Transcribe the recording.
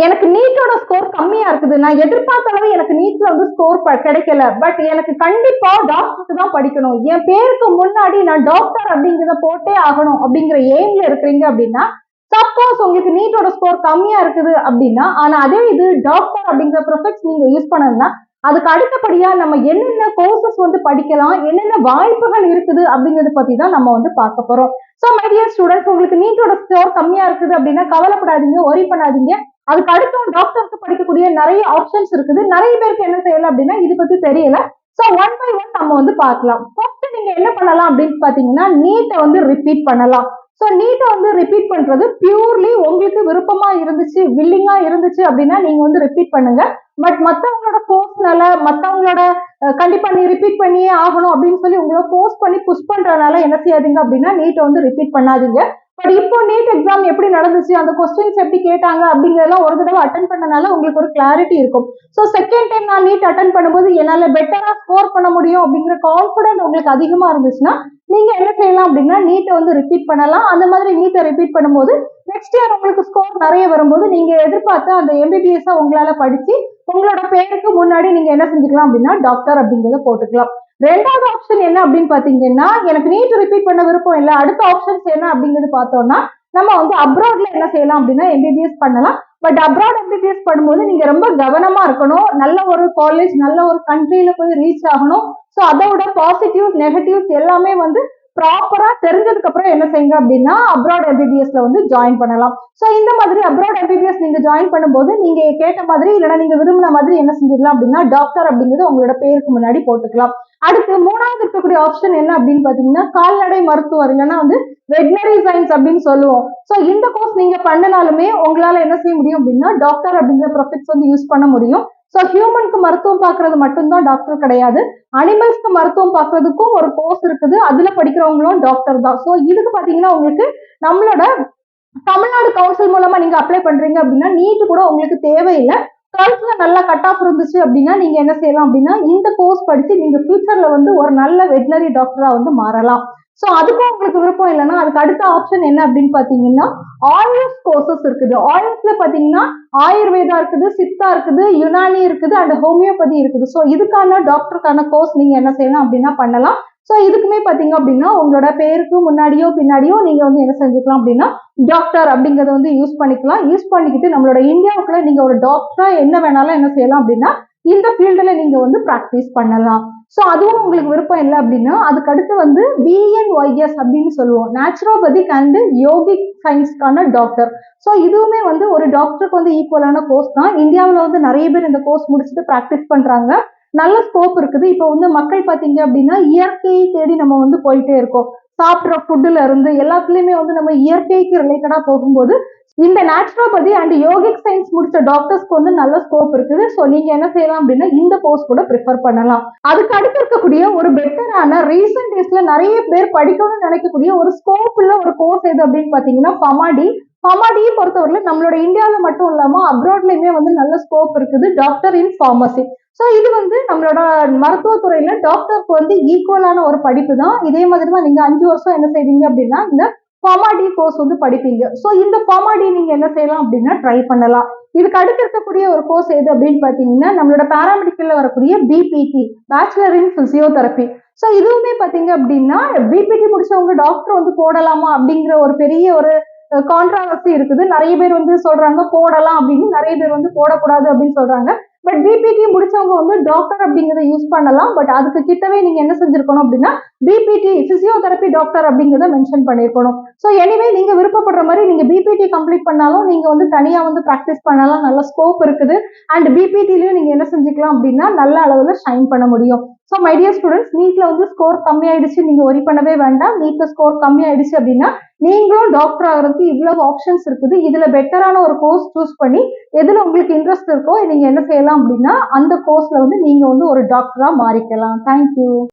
எனக்கு நீட்டோட ஸ்கோர் கம்மியா இருக்குது. நான் எதிர்பார்த்த அளவு எனக்கு நீட்ல வந்து ஸ்கோர் கிடைக்கல. பட் எனக்கு கண்டிப்பா டாக்டருக்கு தான் படிக்கணும். என் பேருக்கு முன்னாடி நான் டாக்டர் அப்படிங்கிறத போட்டே ஆகணும் அப்படிங்கிற எய்ம்ல இருக்கிறீங்க அப்படின்னா, சப்போஸ் உங்களுக்கு நீட்டோட ஸ்கோர் கம்மியா இருக்குது அப்படின்னா, ஆனா அதே இது டாக்டர் அப்படிங்கிற ப்ரொஃபெக்ட் நீங்க யூஸ் பண்ணணும்னா, அதுக்கு அடுத்தபடியா நம்ம என்னென்ன கோர்சஸ் வந்து படிக்கலாம், என்னென்ன வாய்ப்புகள் இருக்குது அப்படிங்கறத பத்தி தான் நம்ம வந்து பார்க்க போறோம். சோ மை டியர் ஸ்டூடெண்ட்ஸ், உங்களுக்கு நீட்டோட ஸ்கோர் கம்மியா இருக்குது அப்படின்னா கவலைப்படாதீங்க, ஒரி பண்ணாதீங்க. அதுக்கு அடுத்து டாக்டருக்கு படிக்கக்கூடிய நிறைய ஆப்ஷன்ஸ் இருக்குது. நிறைய பேருக்கு என்ன செய்யல அப்படின்னா இது பத்தி தெரியல. சோ ஒன் பை ஒன் நம்ம வந்து பார்க்கலாம். ஃபர்ஸ்ட் நீங்க என்ன பண்ணலாம் அப்படின்னு பாத்தீங்கன்னா, நீட்டை வந்து ரிப்பீட் பண்ணலாம். சோ நீட்டை வந்து ரிப்பீட் பண்றது பியூர்லி உங்களுக்கு விருப்பமா இருந்துச்சு, வில்லிங்கா இருந்துச்சு அப்படின்னா நீங்க வந்து ரிப்பீட் பண்ணுங்க. பட் மத்தவங்களோட ஃபோர்ஸ்னால, மத்தவங்களோட கண்டிப்பா நீ ரிப்பீட் பண்ணியே ஆகணும் அப்படின்னு சொல்லி உங்களை ஃபோர்ஸ் பண்ணி புஷ் பண்றதுனால என்ன செய்யாதீங்க அப்படின்னா நீட்டை வந்து ரிப்பீட் பண்ணாதீங்க. பட் இப்போ நீட் எக்ஸாம் எப்படி நடந்துச்சு, அந்த கொஸ்டின்ஸ் எப்படி கேட்டாங்க அப்படிங்கறதெல்லாம் ஒரு தடவை அட்டன் பண்ணனால உங்களுக்கு ஒரு கிளாரிட்டி இருக்கும். சோ செகண்ட் டைம் நான் நீட் அட்டன் பண்ணும்போது என்னால பெட்டரா ஸ்கோர் பண்ண முடியும் அப்படிங்கிற கான்பிடன்ட் உங்களுக்கு அதிகமா இருந்துச்சுன்னா நீங்க என்ன செய்யலாம் அப்படின்னா நீட்டை வந்து ரிப்பீட் பண்ணலாம். அந்த மாதிரி நீட்டை ரிப்பீட் பண்ணும்போது நெக்ஸ்ட் இயர் உங்களுக்கு ஸ்கோர் நிறைய வரும்போது நீங்க எதிர்பார்த்து அந்த எம்பிபிஎஸ் உங்களால படிச்சு உங்களோட பேருக்கு முன்னாடி நீங்க என்ன செஞ்சுக்கலாம் அப்படின்னா டாக்டர் அப்படிங்கறத போட்டுக்கலாம். ரெண்டாவது ஆப்ஷன் என்ன அப்படின்னு பாத்தீங்கன்னா, எனக்கு நீட் ரிப்பீட் பண்ண விருப்பம் இல்லை, அடுத்த ஆப்ஷன்ஸ் என்ன அப்படிங்கிறது பார்த்தோம்னா நம்ம வந்து அப்ராட்ல என்ன செய்யலாம் அப்படின்னா எம்பிபிஎஸ் பண்ணலாம். பட் அப்ராட் எம்பிபிஎஸ் பண்ணும்போது நீங்க ரொம்ப கவனமா இருக்கணும். நல்ல ஒரு காலேஜ், நல்ல ஒரு கண்ட்ரியில போய் ரீச் ஆகணும். ஸோ அதோட பாசிட்டிவ்ஸ் நெகட்டிவ்ஸ் எல்லாமே வந்து ப்ராப்பரா தெரிஞ்சதுக்கு அப்புறம் என்ன செய்யுங்க அப்படின்னா அப்ராட் எம்பிபிஎஸ்ல வந்து ஜாயின் பண்ணலாம். சோ இந்த மாதிரி அப்ராட் எம்பிபிஎஸ் நீங்க ஜாயின் பண்ணும்போது நீங்க கேட்ட மாதிரி இல்லைன்னா நீங்க விரும்பின மாதிரி என்ன செஞ்சிடலாம் அப்படின்னா டாக்டர் அப்படிங்கிறது உங்களோட பேருக்கு முன்னாடி போட்டுக்கலாம். அடுத்து மூணாவது இருக்கக்கூடிய ஆப்ஷன் என்ன அப்படின்னு பாத்தீங்கன்னா கால்நடை மருத்துவர் இல்லைன்னா வந்து வெட்னரி சயின்ஸ் அப்படின்னு சொல்லுவோம். சோ இந்த கோர்ஸ் நீங்க பண்ணனாலுமே உங்களால என்ன செய்ய முடியும் அப்படின்னா டாக்டர் அப்படிங்கிற ப்ரொஃபெக்ட்ஸ் வந்து யூஸ் பண்ண முடியும். சோ ஹியூமனுக்கு மருத்துவம் பார்க்கறது மட்டும்தான் டாக்டர் கிடையாது, அனிமல்ஸ்க்கு மருத்துவம் பார்க்கறதுக்கும் ஒரு கோர்ஸ் இருக்குது. அதுல படிக்கிறவங்களும் டாக்டர் தான். சோ இதுக்கு பாத்தீங்கன்னா உங்களுக்கு நம்மளோட தமிழ்நாடு கவுன்சில் மூலமா நீங்க அப்ளை பண்றீங்க அப்படின்னா நீட் கூட உங்களுக்கு தேவையில்லை. 12th நல்லா கட் ஆஃப் இருந்துச்சு அப்படின்னா நீங்க என்ன செய்யலாம் அப்படின்னா இந்த கோர்ஸ் படிச்சு நீங்க ஃபியூச்சர்ல வந்து ஒரு நல்ல வெட்னரி டாக்டரா வந்து மாறலாம். சோ அதுக்கும் உங்களுக்கு விருப்பம் இல்லைன்னா அதுக்கு அடுத்த ஆப்ஷன் என்ன அப்படின்னு பாத்தீங்கன்னா ஆயுஷ் கோர்சஸ் இருக்குது. ஆயுஷ்ல பாத்தீங்கன்னா ஆயுர்வேதா இருக்குது, சித்தா இருக்குது, யுனானி இருக்குது அண்ட் ஹோமியோபதி இருக்குது. சோ இதுக்கான டாக்டருக்கான கோர்ஸ் நீங்க என்ன செய்யலாம் அப்படின்னா பண்ணலாம். சோ இதுக்குமே பாத்தீங்க அப்படின்னா உங்களோட பேருக்கு முன்னாடியோ பின்னாடியோ நீங்க வந்து என்ன செஞ்சுக்கலாம் அப்படின்னா டாக்டர் அப்படிங்கறத வந்து யூஸ் பண்ணிக்கலாம். யூஸ் பண்ணிக்கிட்டு நம்மளோட இந்தியாவுக்குள்ள நீங்க ஒரு டாக்டரா என்ன வேணாலும் என்ன செய்யலாம் அப்படின்னா இந்த ஃபீல்டுல நீங்க வந்து பிராக்டிஸ் பண்ணலாம். சோ அதுவும் உங்களுக்கு விருப்பம் இல்லை அப்படின்னா அதுக்கு அடுத்து வந்து BNYS அப்படின்னு சொல்லுவோம், நேச்சுரோபதிக் அண்ட் யோகிக் சயின்ஸ்க்கான டாக்டர். சோ இதுவுமே வந்து ஒரு டாக்டருக்கு வந்து ஈக்குவலான கோர்ஸ் தான். இந்தியாவில் வந்து நிறைய பேர் இந்த கோர்ஸ் முடிச்சுட்டு பிராக்டிஸ் பண்றாங்க. நல்ல ஸ்கோப் இருக்குது. இப்போ வந்து மக்கள் பாத்தீங்க அப்படின்னா இயற்கையை தேடி நம்ம வந்து போயிட்டே இருக்கோம். சாப்பிட்ற ஃபுட்டுல இருந்து எல்லாத்துலயுமே வந்து நம்ம இயற்கைக்கு ரிலேட்டடா போகும்போது இந்த நேச்சுரோபதி அண்ட் யோகிக் சயின்ஸ் முடிச்ச டாக்டர்ஸ்க்கு வந்து நல்ல ஸ்கோப் இருக்குது. ஸோ நீங்க என்ன செய்யலாம் அப்படின்னா இந்த கோர்ஸ் கூட ப்ரிஃபர் பண்ணலாம். அதுக்கு அடுத்து இருக்கக்கூடிய ஒரு பெட்டரான ரீசெண்ட் டேஸ்ல நிறைய பேர் படிக்கணும்னு நினைக்கக்கூடிய ஒரு ஸ்கோப் உள்ள ஒரு கோர்ஸ் எது அப்படின்னு பாத்தீங்கன்னா பமாடியை பொறுத்தவரையில நம்மளோட இந்தியாவில மட்டும் இல்லாம அப்ராட்லயுமே வந்து நல்ல ஸ்கோப் இருக்குது, டாக்டர் இன் ஃபார்மசி. சோ இது வந்து நம்மளோட மருத்துவத்துறையில டாக்டருக்கு வந்து ஈக்குவலான ஒரு படிப்பு தான். இதே மாதிரி தான் நீங்க 5 வருஷம் என்ன செய்வீங்க அப்படின்னா இந்த ஃபார்மாடி கோர்ஸ் வந்து படிப்பீங்க. சோ இந்த ஃபார்மாடி நீங்க என்ன செய்யலாம் அப்படின்னா ட்ரை பண்ணலாம். இதுக்கு அடுத்து இருக்கக்கூடிய ஒரு கோர்ஸ் எது அப்படின்னு பாத்தீங்கன்னா நம்மளோட பாராமெடிக்கல்ல வரக்கூடிய BPT, bachelor in physiotherapy. So இதுவுமே பாத்தீங்க அப்படின்னா பிபிடி முடிச்சவங்க டாக்டர் வந்து போடலாமா அப்படிங்கிற ஒரு பெரிய ஒரு கான்ட்ராவர்சி இருக்குது. நிறைய பேர் வந்து சொல்றாங்க போடலாம் அப்படின்னு, நிறைய பேர் வந்து போடக்கூடாது அப்படின்னு சொல்றாங்க. பட் பிபிடி முடிச்சவங்க வந்து டாக்டர் அப்படிங்கறத யூஸ் பண்ணலாம். பட் அதுக்கு கிட்டவே நீங்க என்ன செஞ்சிருக்கணும் அப்படின்னா பிபிடி பிசியோதெரபி டாக்டர் அப்படிங்கறத மென்ஷன் பண்ணிருக்கணும். சோ எனிவே நீங்க விருப்பப்படுற மாதிரி நீங்க பிபிடி கம்ப்ளீட் பண்ணாலும் நீங்க வந்து தனியா வந்து பிராக்டிஸ் பண்ணலாம், நல்ல ஸ்கோப் இருக்குது. அண்ட் பிபிடிலயும் நீங்க என்ன செஞ்சுக்கலாம் அப்படின்னா நல்ல அளவுல ஷைன் பண்ண முடியும். ஸோ மை டியர் ஸ்டூடெண்ட்ஸ், நீட்ல வந்து ஸ்கோர் கம்மி ஆயிடுச்சு, நீங்க ஒரி பண்ணவே வேண்டாம். நீட்ல ஸ்கோர் கம்மி ஆயிடுச்சு அப்படின்னா நீங்களும் டாக்டர் ஆகிறதுக்கு இவ்வளவு ஆப்ஷன்ஸ் இருக்குது. இதுல பெட்டரான ஒரு கோர்ஸ் சூஸ் பண்ணி எதுல உங்களுக்கு இன்ட்ரெஸ்ட் இருக்கோ நீங்க என்ன செய்யலாம் அப்படின்னா அந்த கோர்ஸ்ல வந்து நீங்க வந்து ஒரு டாக்டரா மாறிக்கலாம். தேங்க்யூ.